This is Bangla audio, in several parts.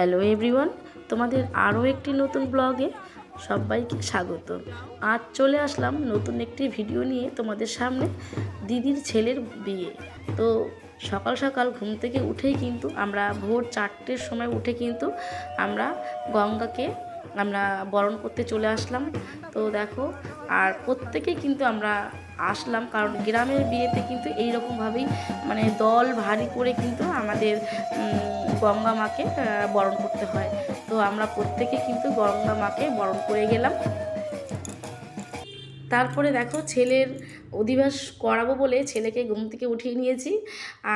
হ্যালো এভরিওয়ান, তোমাদের আরও একটি নতুন ব্লগে সবাইকে স্বাগত। আজ চলে আসলাম নতুন একটি ভিডিও নিয়ে তোমাদের সামনে। দিদির ছেলের বিয়ে। তো সকাল সকাল ঘুম থেকে উঠেই কিন্তু আমরা ভোর 4টের সময় উঠে কিন্তু আমরা গঙ্গাকে বরণ করতে চলে আসলাম। তো দেখো, আর প্রত্যেকেই কিন্তু আমরা আসলাম, কারণ গ্রামের বিয়েতে কিন্তু এইরকমভাবেই দল ভারী করে কিন্তু আমাদের গঙ্গা মাকে বরণ করতে হয়। তো আমরা প্রত্যেকে কিন্তু গঙ্গা মাকে বরণ করে গেলাম। তারপরে দেখো, ছেলের অধিবাস করাবো বলে ছেলেকে ঘুম থেকে উঠিয়ে নিয়েছি।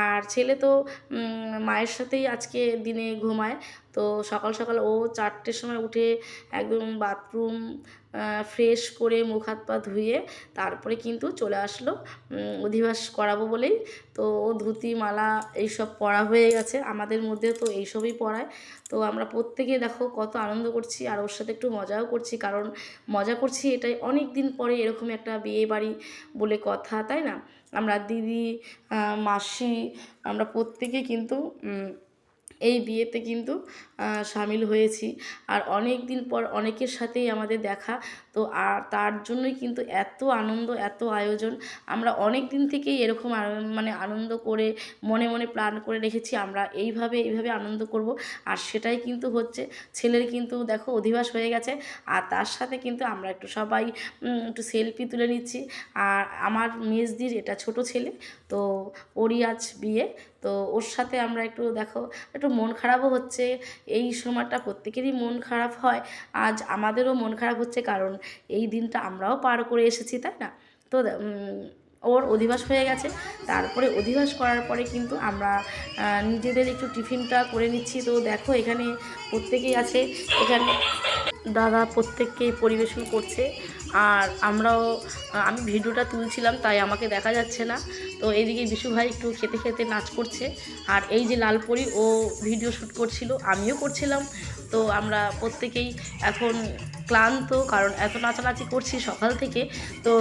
আর ছেলে তো মায়ের সাথেই আজকে দিনে ঘুমায়। তো সকাল সকাল ও 4টের সময় উঠে একদম বাথরুম ফ্রেশ করে মুখ হাত পা ধুয়ে তারপরে কিন্তু চলে আসলো অধিবাস করাবো বলেই। তো ও ধুতি মালা এইসব পরা হয়ে গেছে, আমাদের মধ্যে তো এইসবই পরায়। তো আমরা প্রত্যেকে দেখো কত আনন্দ করছি, আর ওর সাথে একটু মজাও করছি, কারণ মজা করছি এটাই, অনেক দিন পরে এরকম একটা বিয়ে বাড়ি বলে কথা, তাই না? আমরা দিদি, মাসি, আমরা প্রত্যেকে কিন্তু এই বিয়েতে কিন্তু সামিল হয়েছি। আর অনেক দিন পর অনেকের সাথেই আমাদের দেখা। তো আর তার জন্যই কিন্তু এত আনন্দ, এত আয়োজন। আমরা অনেক দিন থেকেই এরকম আনন্দ করে মনে মনে প্ল্যান করে রেখেছি, আমরা এইভাবে আনন্দ করব। আর সেটাই কিন্তু হচ্ছে। ছেলের কিন্তু দেখো অধিবাস হয়ে গেছে, আর তার সাথে কিন্তু আমরা একটু সবাই একটু সেলফি তুলে নিচ্ছি। আর আমার মেজদির এটা ছোট ছেলে, তো ওরই আজ বিয়ে। তো ওর সাথে আমরা একটু দেখো, একটু মন খারাপও হচ্ছে। এই সময়টা প্রত্যেকেরই মন খারাপ হয়, আজ আমাদেরও মন খারাপ হচ্ছে, কারণ এই দিনটা আমরাও পার করে এসেছি, তাই না? তো ওর অধিবাস হয়ে গেছে। তারপরে অধিবাস করার পরে কিন্তু আমরা নিজেদের একটু টিফিনটা করে নিচ্ছি। তো দেখো, এখানে প্রত্যেকেই আছে, এখানে দাদা প্রত্যেককেই পরিবেশন করছে। আর আমি ভিডিওটা তুলছিলাম, তাই আমাকে দেখা যাচ্ছে না। তো এইদিকে বিশু ভাই একটু খেতে খেতে নাচ করছে। আর এই যে লালপরি, ও ভিডিও শ্যুট করছিল, আমিও করছিলাম। তো আমরা প্রত্যেকেই এখন ক্লান্ত, কারণ এত নাচানাচি করছি সকাল থেকে। তো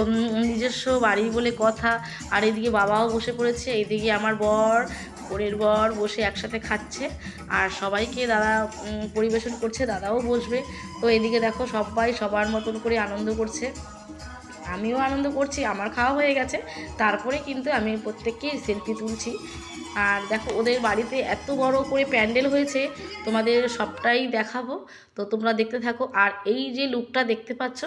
নিজস্ব বাড়ি বলে কথা। আর এদিকে বাবাও বসে পড়েছে, এইদিকে আমার বোনের বর বসে একসাথে খাচ্ছে। আর সবাইকে দাদা পরিবেশন করছে, দাদাও বসবে। তো এদিকে দেখো, সবাই সবার মতন করে আনন্দ করছে, আমিও আনন্দ করছি, আমার খাওয়া হয়ে গেছে। তারপরে কিন্তু আমি প্রত্যেককেই সেলফি তুলছি। আর দেখো, ওদের বাড়িতে এত বড় করে প্যান্ডেল হয়েছে, তোমাদের সবটাই দেখাবো। তো তোমরা দেখতে থাকো। আর এই যে লুকটা দেখতে পাচ্ছ,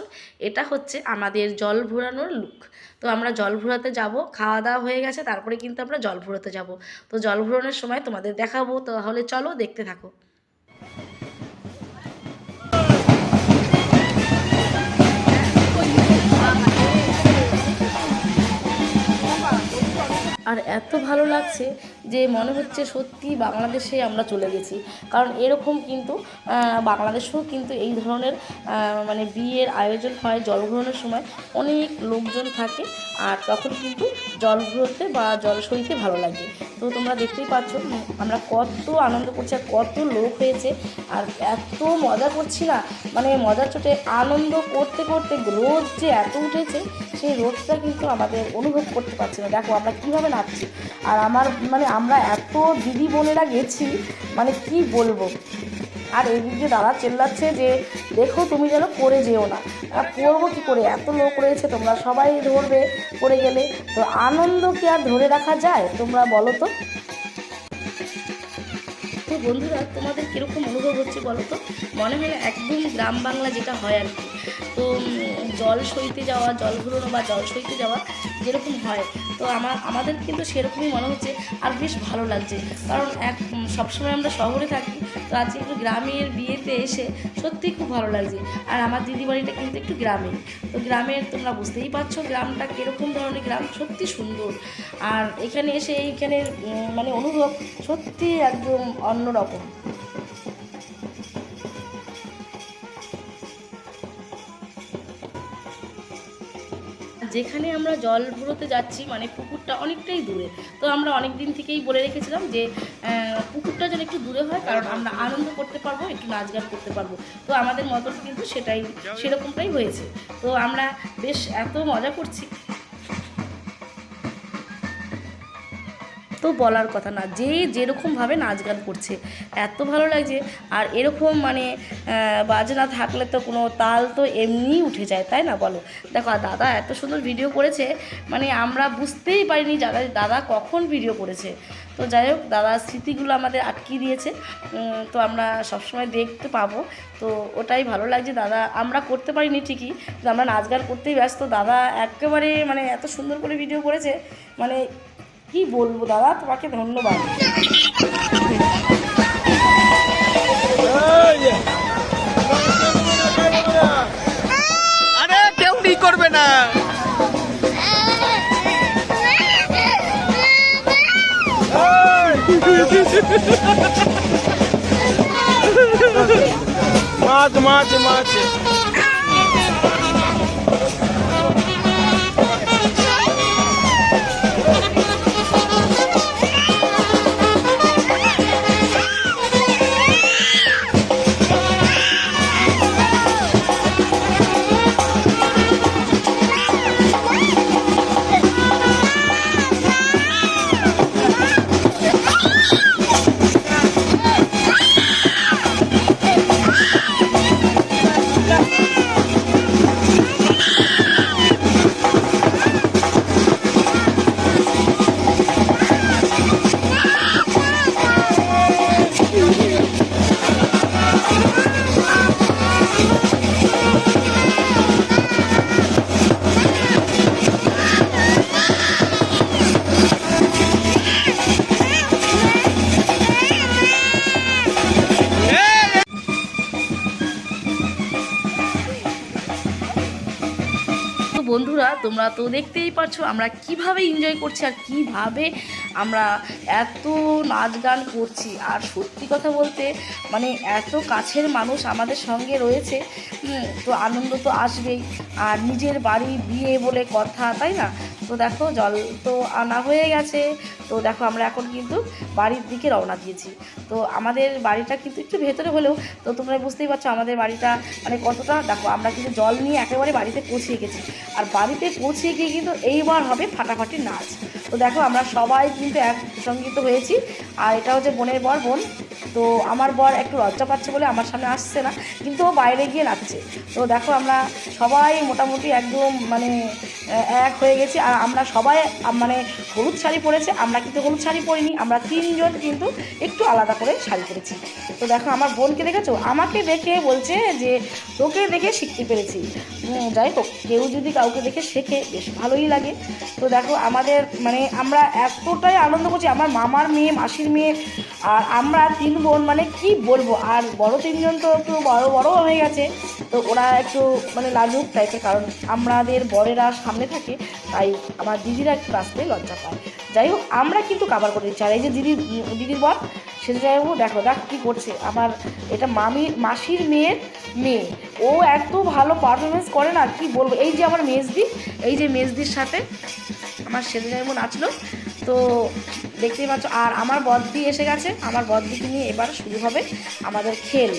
এটা হচ্ছে আমাদের জল ভরানোর লুক। তো আমরা জল ভরাতে যাব, খাওয়া দাওয়া হয়ে গেছে, তারপরে কিন্তু আমরা জল ভরাতে যাব। তো জল ভরানোর সময় তোমাদের দেখাবো, তাহলে চলো দেখতে থাকো। আর এত ভালো লাগছে যে মনে হচ্ছে সত্যি বাংলাদেশে আমরা চলে গেছি। কারণ এরকম কিন্তু বাংলাদেশেও কিন্তু এই ধরনের বিয়ের আয়োজন হয়। জল ঘোরানোর সময় অনেক লোকজন থাকে, আর তখন কিন্তু জল ঘুরতে বা জল সইতে ভালো লাগে। তো তোমরা দেখতেই পাচ্ছ আমরা কত আনন্দ করছি, আর কত লোক হয়েছে, আর এত মজা করছি না, মজার চোটে আনন্দ করতে করতে রোদ যে এত উঠেছে, সেই রোদটা কিন্তু আমাদের অনুভব করতে পারছি না। দেখো আমরা কীভাবে নাচছি, আর আমরা এত দিদি বোনেরা গেছি, কি বলবো। আর এদিকে দাদা চেল্লাচ্ছে যে দেখো তুমি যেন পড়ে যেও না। পড়বো কী করে, এত লোক রয়েছে, তোমরা সবাই ধরবে পড়ে গেলে। তো আনন্দ কি আর ধরে রাখা যায়, তোমরা বলো তো। তো বন্ধুরা, তোমাদের কীরকম অনুভব হচ্ছে বলো তো? মনে হয় একদম গ্রাম বাংলা যেটা হয় আর কি। তো জল সইতে যাওয়া, জল ঘুরোনো বা জল সইতে যাওয়া যেরকম হয়, তো আমাদের কিন্তু সেরকমই মনে হচ্ছে। আর বেশ ভালো লাগছে, কারণ সবসময় আমরা শহরে থাকি, তো আজকে একটু গ্রামের বিয়েতে এসে সত্যিই খুব ভালো লাগছে। আর আমার দিদি বাড়িটা কিন্তু একটু গ্রামে। তো গ্রামের তোমরা বুঝতেই পারছো গ্রামটা কীরকম ধরনের গ্রাম, সত্যি সুন্দর। আর এখানে এসে এইখানের অনুভব সত্যি একদম অন্যরকম। যেখানে আমরা জল ভরতে যাচ্ছি, পুকুরটা অনেকটাই দূরে। তো আমরা অনেক দিন থেকেই বলে রেখেছিলাম যে পুকুরটা যেন একটু দূরে হয়, কারণ আমরা আনন্দ করতে পারবো, একটু নাচ গান করতে পারবো। তো আমাদের মতন কিন্তু সেরকমটাই হয়েছে। তো আমরা বেশ এত মজা করছি। তো বলার কথা না, যে যেরকমভাবে নাচ গান করছে এত ভালো লাগছে। আর এরকম মানে বাজনা থাকলে তো কোনো তাল তো এমনিই উঠে যায়, তাই না বলো? দেখো আর দাদা এত সুন্দর ভিডিও করেছে, মানে আমরা বুঝতেই পারিনি দাদা কখন ভিডিও করেছে। তো যাই হোক, দাদার স্মৃতিগুলো আমাদের আটকিয়ে দিয়েছে, তো আমরা সবসময় দেখতে পাবো। তো ওটাই ভালো লাগছে। দাদা আমরা করতে পারিনি ঠিকই, কিন্তু আমরা নাচ গান করতেই ব্যস্ত। দাদা একেবারে মানে এত সুন্দর করে ভিডিও করেছে, মানে কি বলবো দাদা, তোমাকে ধন্যবাদ। আরে কেউ নি করবে না। মাছ মাছ মাছ বন্ধুরা, তোমরা তো দেখতেই পাচ্ছো আমরা কিভাবে এনজয় করছি আর কিভাবে আমরা এত নাচ গান করছি। আর সত্যি কথা বলতে মানে এত কাছের মানুষ আমাদের সঙ্গে রয়েছে, তো আনন্দ তো আসবেই। আর নিজের বাড়ি বিয়ে বলে কথা, তাই না? তো দেখো জল তো আনা হয়ে গেছে, তো দেখো আমরা এখন কিন্তু বাড়ির দিকে রওনা দিয়েছি। তো আমাদের বাড়িটা কিন্তু একটু ভেতরে হলেও তো তোমরা বুঝতেই পারছো আমাদের বাড়িটা মানে কতটা। দেখো আমরা কিন্তু জল নিয়ে একেবারে বাড়িতে পৌঁছে গেছি, আর বাড়িতে পৌঁছে গিয়ে কিন্তু এইবার হবে ফাটাফাটি নাচ। তো দেখো আমরা সবাই কিন্তু একসঙ্গিত হয়েছি। আর এটা হচ্ছে বোনের বোন। তো আমার বর একটু লজ্জা পাচ্ছে বলে আমার সামনে আসছে না, কিন্তু ও বাইরে গিয়ে নাচছে। তো দেখো আমরা সবাই মোটামুটি একদম মানে এক হয়ে গেছি। আর আমরা সবাই মানে হলুদ শাড়ি পরেছে, আমরা কিন্তু হলুদ শাড়ি পরিনি, আমরা তিনজন কিন্তু একটু আলাদা করে শাড়ি পরেছি। তো দেখো আমার বোনকে দেখেছো, আমাকে দেখে বলছে যে তোকে দেখে শিখতে পেরেছি। যাই হোক, কেউ যদি কাউকে দেখে শেখে বেশ ভালোই লাগে। তো দেখো আমাদের মানে আমরা এতটাই আনন্দ করছি, আমার মামার মেয়ে, মাসির মেয়ে, আর আমরা তিন বোন, মানে কি বলবো। আর বড় তিনজন তো একটু বড় হয়ে গেছে, তো ওরা একটু মানে লাজুক টাইপের, কারণ আমাদের বড়েরা সামনে থাকে, তাই আমার দিদিরা একটু আসতে লজ্জা পায়। যাই হোক, আমরা কিন্তু কাভার করে দিচ্ছি। আর এই যে দিদির বর, সেটা যাই হোক, দেখো কী করছে। আমার এটা মাসির মেয়ের মেয়ে, ও এত ভালো পারফরমেন্স করে না, কি বলবো। এই যে আমার মেজদি, এই যে মেজদির সাথে আমার সেজে যেমন নাচলো, তো দেখতেই পাচ্ছ। আর আমার বদ্দি এসে গেছে, আমার বদ্দিকে নিয়ে এবার শুরু হবে আমাদের খেল।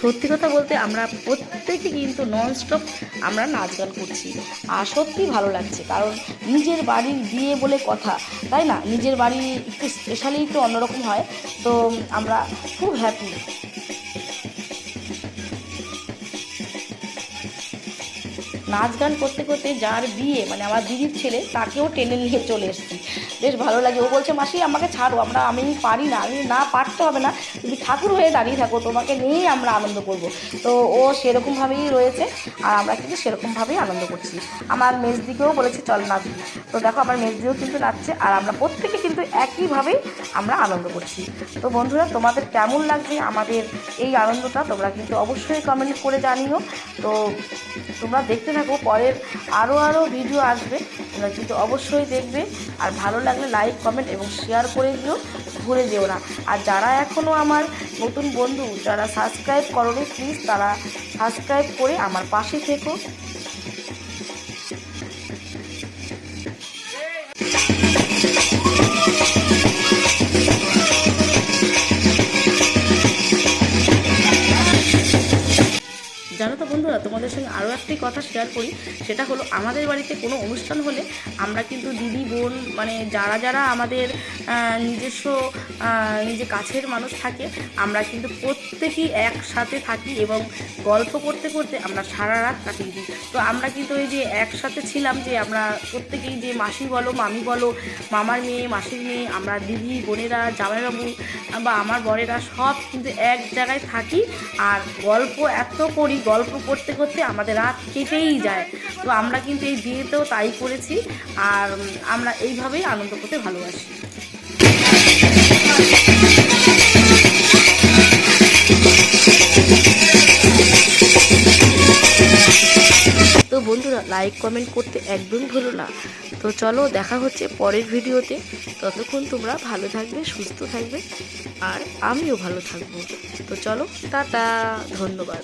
সত্যি কথা বলতে আমরা প্রত্যেকে কিন্তু ননস্টপ আমরা নাচ গান করছি, আর সত্যি ভালো লাগছে। কারণ নিজের বাড়ির বিয়ে বলে কথা, তাই না? নিজের বাড়ি একটু স্পেশালি একটু অন্যরকম হয়, তো আমরা খুব হ্যাপি। নাচ গান করতে করতে যার বিয়ে মানে আমার দিদির ছেলে, তাকেও টেনে নিয়ে চলে এসেছি, বেশ ভালো লাগে। ও বলছে মাসি আমাকে ছাড়ো, আমি পারি না। আমি না, পারতে হবে না, তুমি ঠাকুর হয়ে দাঁড়িয়ে থাকো, তোমাকে নিয়েই আমরা আনন্দ করব। তো ও সেরকমভাবেই রয়েছে, আর আমরা কিন্তু সেরকমভাবেই আনন্দ করছি। আমার মেজদিকেও বলেছি চল নাচবি, তো দেখো আমার মেজদিও কিন্তু নাচছে, আর আমরা প্রত্যেকে কিন্তু একইভাবেই আমরা আনন্দ করছি। তো বন্ধুরা, তোমাদের কেমন লাগছে আমাদের এই আনন্দটা, তোমরা কিন্তু অবশ্যই কমেন্ট করে জানিও। তো তোমরা দেখতে থাকো, পরের আরও ভিডিও আসবে, তোমরা কিন্তু অবশ্যই দেখবে। আর ভালো লাগলে লাইক, কমেন্ট এবং শেয়ার করে দিও, ভুলে যেও না। আর যারা এখনও আমার নতুন বন্ধু, যারা সাবস্ক্রাইব করোনি, প্লিজ তারা সাবস্ক্রাইব করে আমার পাশে থেকো। বন্ধুরা তোমাদের সঙ্গে আরও একটি কথা শেয়ার করি, সেটা হলো আমাদের বাড়িতে কোনো অনুষ্ঠান হলে আমরা কিন্তু দিদি বোন মানে যারা যারা আমাদের নিজস্ব নিজে কাছের মানুষ থাকে আমরা কিন্তু প্রত্যেকেই একসাথে থাকি এবং গল্প করতে করতে আমরা সারা রাত কাটিয়ে দিই। তো আমরা কিন্তু এই যে একসাথে ছিলাম যে আমরা প্রত্যেকেই যে মাসি বলো মামি বলো মামার মেয়ে মাসির মেয়ে আমরা দিদি বোনেরা জামাইবাবু বা আমার বরেরা সব কিন্তু এক জায়গায় থাকি আর গল্প এত করি, গল্প করতে করতে আমাদের রাত কেটেই যায়। তো আমরা কিন্তু এই বিয়েতেও তাই করেছি আর আমরা এইভাবেই আনন্দ করতে ভালোবাসি। তো বন্ধুরা লাইক কমেন্ট করতে একদম ভুলো না। তো চলো দেখা হচ্ছে পরের ভিডিওতে, ততক্ষণ তোমরা ভালো থাকবে সুস্থ থাকবে আর আমিও ভালো থাকবো। তো চলো টাটা, ধন্যবাদ।